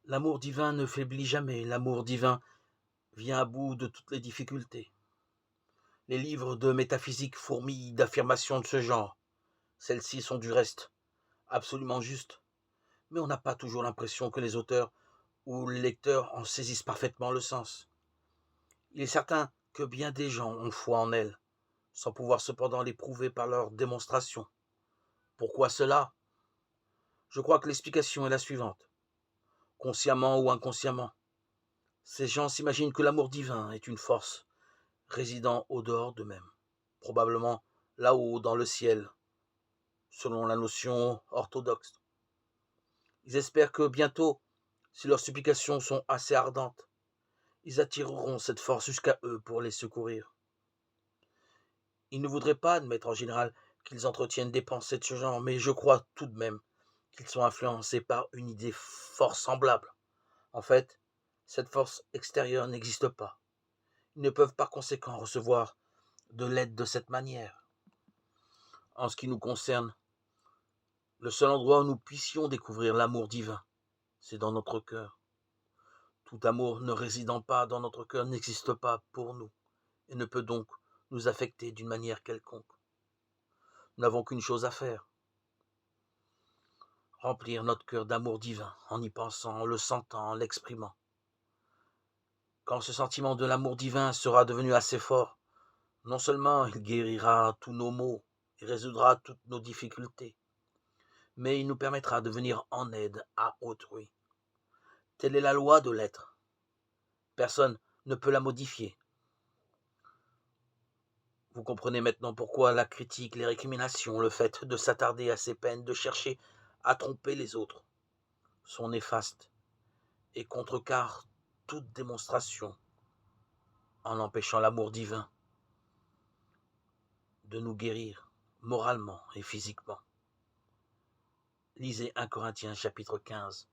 L'amour divin ne faiblit jamais, l'amour divin vient à bout de toutes les difficultés. Les livres de métaphysique fourmillent d'affirmations de ce genre. Celles-ci sont du reste absolument justes, mais on n'a pas toujours l'impression que les auteurs ou les lecteurs en saisissent parfaitement le sens. Il est certain que bien des gens ont foi en elles, sans pouvoir cependant l'éprouver par leur démonstration. Pourquoi cela? Je crois que l'explication est la suivante. Consciemment ou inconsciemment, ces gens s'imaginent que l'amour divin est une force résidant au dehors d'eux-mêmes, probablement là-haut dans le ciel, selon la notion orthodoxe. Ils espèrent que bientôt, si leurs supplications sont assez ardentes, ils attireront cette force jusqu'à eux pour les secourir. Ils ne voudraient pas admettre en général qu'ils entretiennent des pensées de ce genre, mais je crois tout de même qu'ils sont influencés par une idée fort semblable. En fait, cette force extérieure n'existe pas. Ils ne peuvent par conséquent recevoir de l'aide de cette manière. En ce qui nous concerne, le seul endroit où nous puissions découvrir l'amour divin, c'est dans notre cœur. Tout amour ne résidant pas dans notre cœur n'existe pas pour nous et ne peut donc nous affecter d'une manière quelconque. Nous n'avons qu'une chose à faire, remplir notre cœur d'amour divin en y pensant, en le sentant, en l'exprimant. Quand ce sentiment de l'amour divin sera devenu assez fort, non seulement il guérira tous nos maux et résoudra toutes nos difficultés, mais il nous permettra de venir en aide à autrui. Telle est la loi de l'être. Personne ne peut la modifier. Vous comprenez maintenant pourquoi la critique, les récriminations, le fait de s'attarder à ses peines, de chercher à tromper les autres, sont néfastes et contrecarrent toute démonstration en empêchant l'amour divin de nous guérir moralement et physiquement. Lisez 1 Corinthiens chapitre 15.